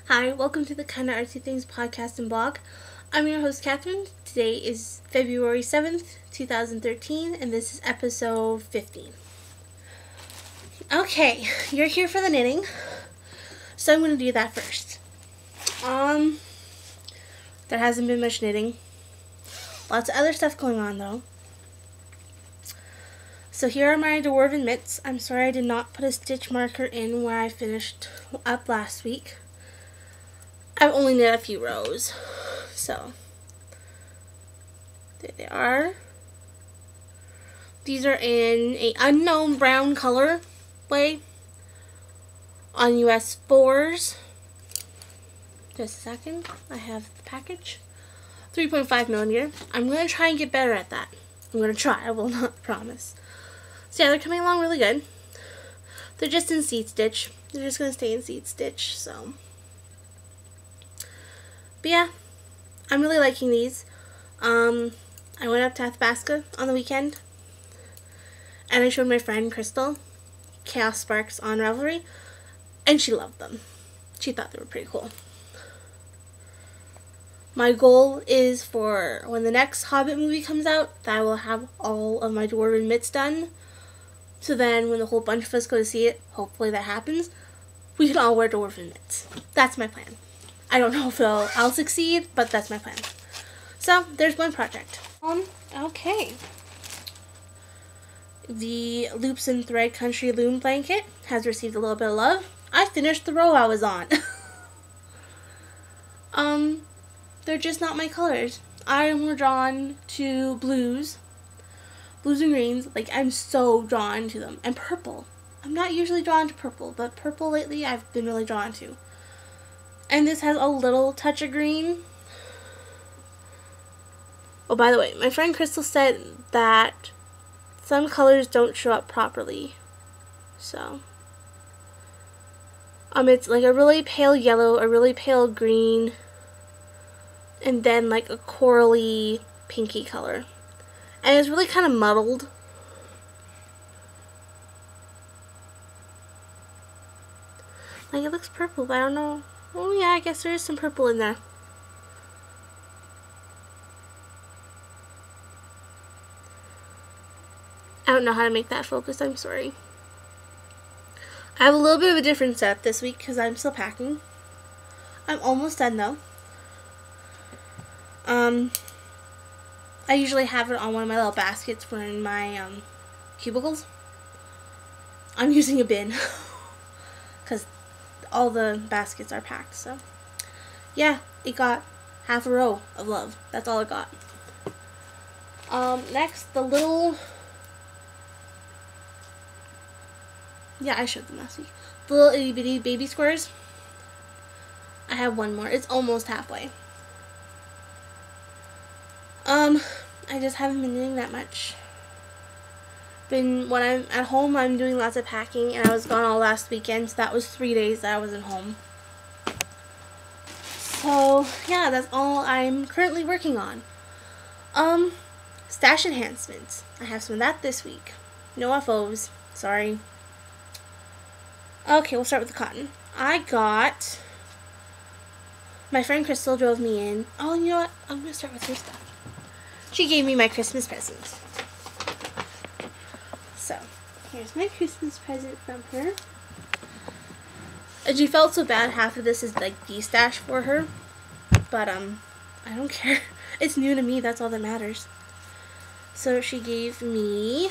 Hi, welcome to the Kinda Artsy Things podcast and blog. I'm your host, Catherine. Today is February 7th, 2013, and this is episode 15. Okay, you're here for the knitting, so I'm going to do that first. There hasn't been much knitting. Lots of other stuff going on, though. So here are my dwarven mitts. I'm sorry I did not put a stitch marker in where I finished up last week. I've only knit a few rows, so there they are. These are in a unknown brown color way on US 4s. Just a second, I have the package. 3.5 millimeter. I'm going to try and get better at that. I'm going to try, I will not promise. So yeah, they're coming along really good. They're just in seed stitch. They're just going to stay in seed stitch, so. But yeah, I'm really liking these. I went up to Athabasca on the weekend, and I showed my friend Crystal Chaos Sparks on Ravelry, and she loved them. She thought they were pretty cool. My goal is for when the next Hobbit movie comes out, that I will have all of my dwarven mitts done. So then when the whole bunch of us go to see it, hopefully that happens, we can all wear dwarven mitts. That's my plan. I don't know if I'll succeed, but that's my plan. So, there's one project. Okay. The Loops and Thread Country Loom blanket has received a little bit of love. I finished the row I was on. They're just not my colors. I'm more drawn to blues and greens. Like, I'm so drawn to them. And purple. I'm not usually drawn to purple, but purple lately I've been really drawn to. And this has a little touch of green. Oh, by the way, my friend Crystal said that some colors don't show up properly. So, it's like a really pale yellow, a really pale green, and then like a corally pinky color. And it's really kind of muddled. Like, it looks purple, but I don't know. Oh yeah, I guess there is some purple in there. I don't know how to make that focus, I'm sorry. I have a little bit of a different setup this week because I'm still packing. I'm almost done though. I usually have it on one of my little baskets for in my cubicles. I'm using a bin because all the baskets are packed, so yeah, it got half a row of love. That's all it got. Next, the little, yeah, I showed them last week. The little itty bitty baby squares. I have one more. It's almost halfway. I just haven't been doing that much. When I'm at home, I'm doing lots of packing, and I was gone all last weekend, so that was 3 days that I wasn't home. So, yeah, that's all I'm currently working on. Stash enhancements. I have some of that this week. No FOs. Sorry. Okay, we'll start with the cotton. I got... My friend Crystal drove me in. Oh, you know what? I'm going to start with her stuff. She gave me my Christmas present. So, here's my Christmas present from her. And she felt so bad, half of this is like de-stash for her. But, I don't care. It's new to me, that's all that matters. So she gave me,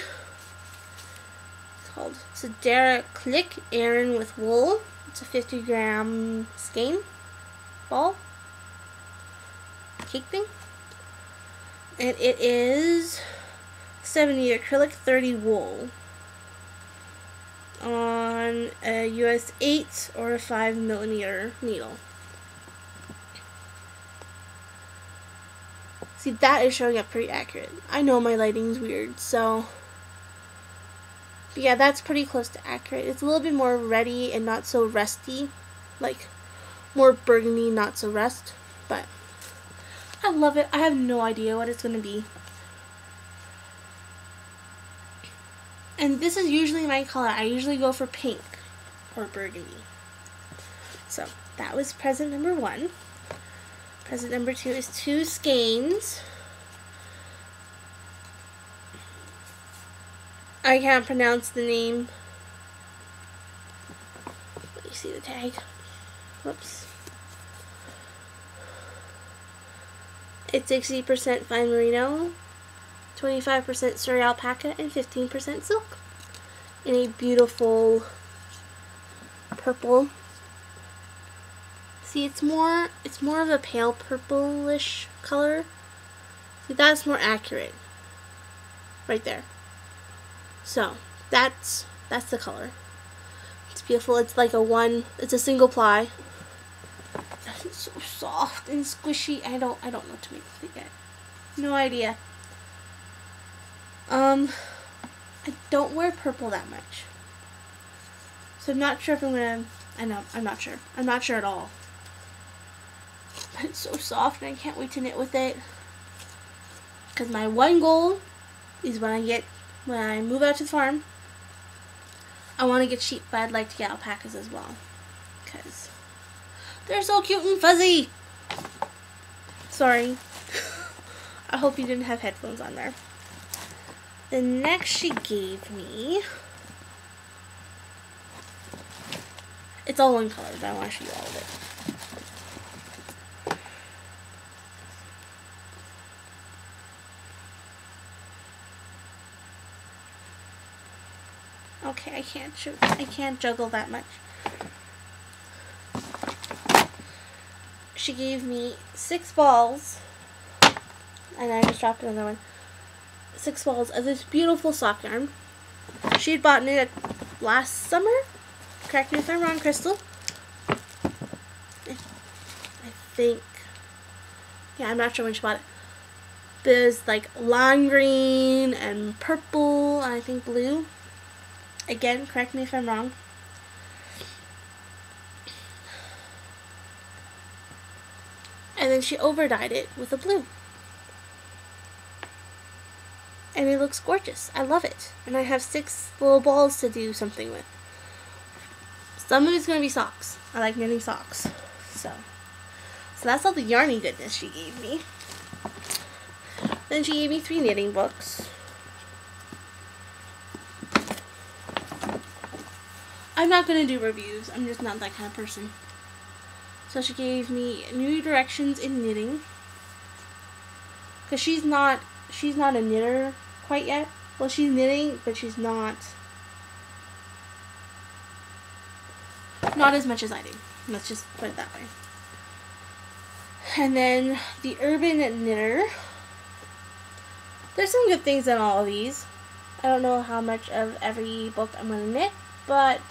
it's called Sedera Click Aran with Wool. It's a 50-gram skein ball. Cake thing. And it is 70 acrylic, 30 wool on a US 8 or a 5 millimeter needle. See, that is showing up pretty accurate. I know my lighting's weird, so. But yeah, that's pretty close to accurate. It's a little bit more reddy and not so rusty. Like, more burgundy, not so rust. But I love it. I have no idea what it's going to be. And this is usually my color. I usually go for pink or burgundy. So, that was present number 1. Present number 2 is 2 skeins. I can't pronounce the name. Let me see the tag. Whoops. It's 60% fine merino, 25% Surrey alpaca, and 15% silk. In a beautiful purple. See, it's more of a pale purplish color. See, that's more accurate. Right there. So, that's the color. It's beautiful. It's like it's a single ply. It's so soft and squishy. I don't know what to make of it yet. No idea. I don't wear purple that much. So I'm not sure if I'm not sure. I'm not sure at all. But it's so soft and I can't wait to knit with it. Because my one goal is when I move out to the farm, I want to get sheep, but I'd like to get alpacas as well. Because they're so cute and fuzzy. Sorry. I hope you didn't have headphones on there. The next she gave me, it's all one color, but I want to show you all of it. Okay, I can't juggle that much. She gave me 6 balls, and I just dropped another one. 6 balls of this beautiful sock yarn. She had bought it last summer. Correct me if I'm wrong, Crystal. I think. Yeah, I'm not sure when she bought it. But it was like lime green and purple, and I think blue. Again, correct me if I'm wrong. And then she over-dyed it with a blue. And it looks gorgeous. I love it. And I have 6 little balls to do something with. Some of it's going to be socks. I like knitting socks. So that's all the yarny goodness she gave me. Then she gave me 3 knitting books. I'm not going to do reviews. I'm just not that kind of person. So she gave me New Directions in Knitting. Because she's not a knitter quite yet. Well, she's knitting, but she's not as much as I do. Let's just put it that way. And then the Urban Knitter. There's some good things in all of these. I don't know how much of every book I'm going to knit, but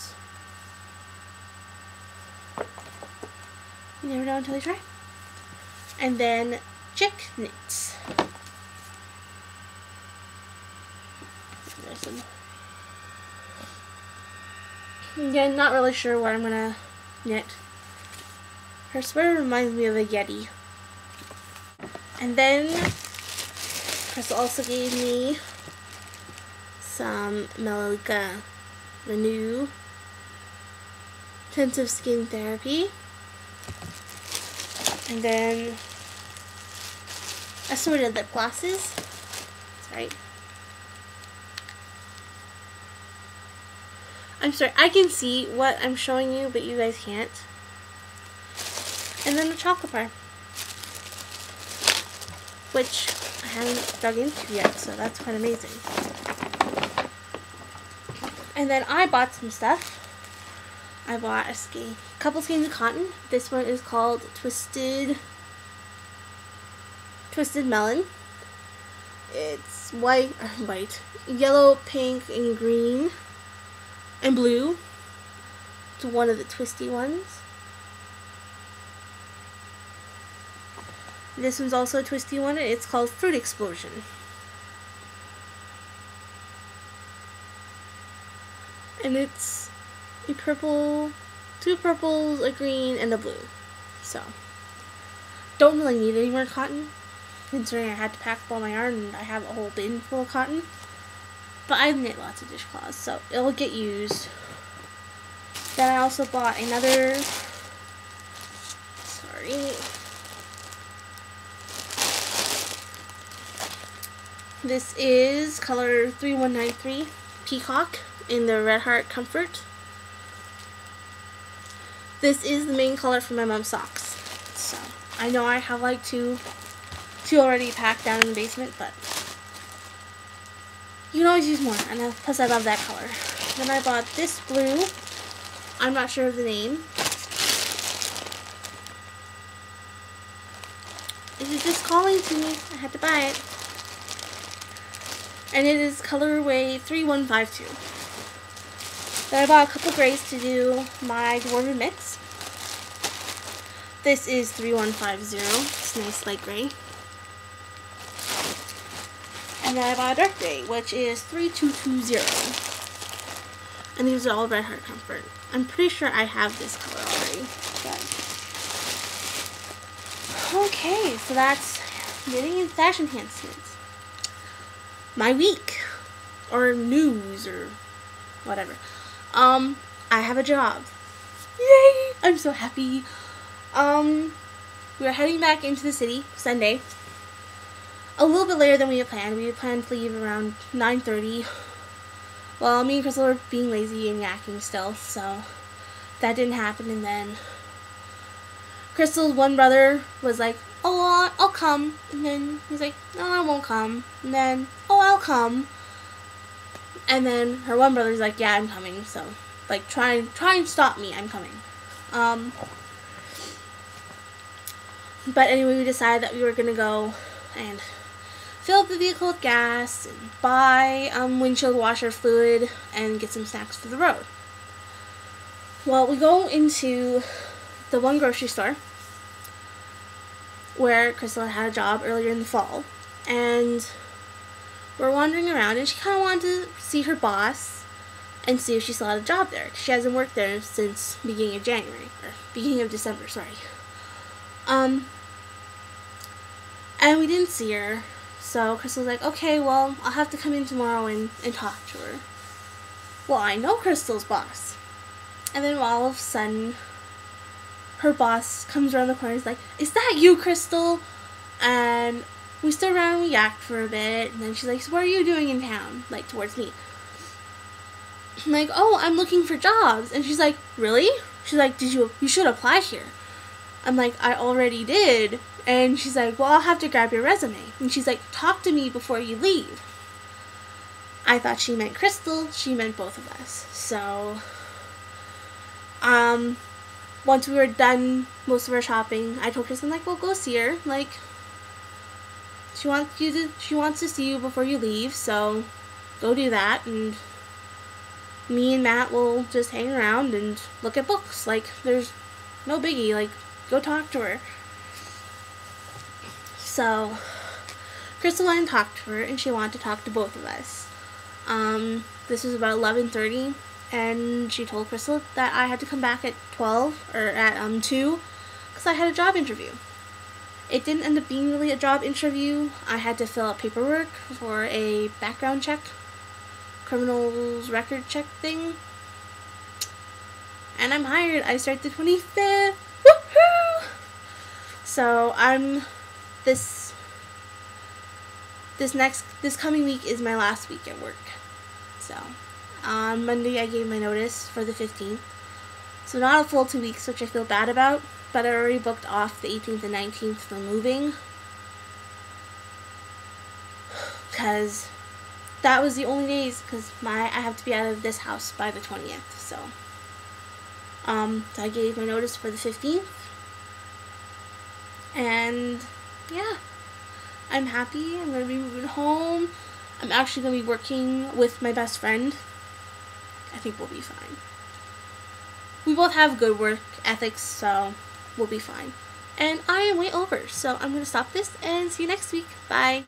you never know until you try. And then Chick Knits. Again, not really sure what I'm gonna knit. Her sweater reminds me of a Yeti. And then Crystal also gave me some Melaleuca Renew Intensive Skin Therapy. And then assorted lip glosses. That's right. I'm sorry, I can see what I'm showing you, but you guys can't. And then the chocolate bar, which I haven't dug into yet, so that's quite amazing. And then I bought some stuff. I bought a couple skeins of cotton. This one is called Twisted Melon. It's white, yellow, pink, and green, and blue. It's one of the twisty ones. This one's also a twisty one. It's called Fruit Explosion. And it's a purple, 2 purples, a green, and a blue. So, don't really need any more cotton, considering I had to pack up all my yarn and I have a whole bin full of cotton. But I've knit lots of dishcloths, so it'll get used. Then I also bought another sorry. This is color 3193 Peacock in the Red Heart Comfort. This is the main color for my mom's socks. So I know I have like two already packed down in the basement, but you can always use more. And plus I love that color. Then I bought this blue. I'm not sure of the name. It is just calling to me. I had to buy it. And it is colorway 3152. Then I bought a couple grays to do my Dwarven mix. This is 3150. It's nice light gray. And then I bought a dark gray, which is 3220. And these are all Red Heart Comfort. I'm pretty sure I have this color already. But okay, so that's knitting and stash enhancements. My week, or news, or whatever. I have a job. Yay! I'm so happy. We're heading back into the city Sunday. A little bit later than we had planned. We had planned to leave around 9:30. Well, me and Crystal were being lazy and yakking still, so that didn't happen. And then Crystal's one brother was like, "Oh, I'll come." And then he's like, "No, I won't come." And then, "Oh, I'll come." And then her one brother's like, "Yeah, I'm coming." So, like, try and stop me. I'm coming. But anyway, we decided that we were gonna go and fill up the vehicle with gas and buy windshield washer fluid and get some snacks for the road. Well, we go into the one grocery store where Crystal had a job earlier in the fall, and we're wandering around, and she kind of wanted to see her boss and see if she still had a job there. She hasn't worked there since beginning of January, or beginning of December, sorry. And we didn't see her, so Crystal's like, "Okay, well, I'll have to come in tomorrow and talk to her." Well, I know Crystal's boss. And then all of a sudden, her boss comes around the corner and is like, "Is that you, Crystal?" And we stood around and we yacked for a bit, and then she's like, "So what are you doing in town?" Like, towards me. I'm like, "Oh, I'm looking for jobs." And she's like, "Really?" She's like, you should apply here." I'm like, "I already did." And she's like, "Well, I'll have to grab your resume." And she's like, "Talk to me before you leave." I thought she meant Crystal. She meant both of us. So, once we were done most of our shopping, I told Crystal, like, "Well, go see her. Like, she wants to see you before you leave, so go do that, and me and Matt will just hang around and look at books. Like, there's no biggie. Like, go talk to her." So Crystal went and talked to her, and she wanted to talk to both of us. This was about 11:30, and she told Crystal that I had to come back at 12, or at 2, because I had a job interview. It didn't end up being really a job interview. I had to fill out paperwork for a background check, criminal's record check thing, and I'm hired. I start the 25th. Woohoo! So this coming week is my last week at work. So on Monday I gave my notice for the 15th. So not a full 2 weeks, which I feel bad about, but I already booked off the 18th and 19th for moving, because that was the only days, because I have to be out of this house by the 20th. So I gave my notice for the 15th, and yeah, I'm happy. I'm going to be moving home. I'm actually going to be working with my best friend. I think we'll be fine. We both have good work ethics, so we'll be fine. And I am way over, so I'm going to stop this and see you next week. Bye.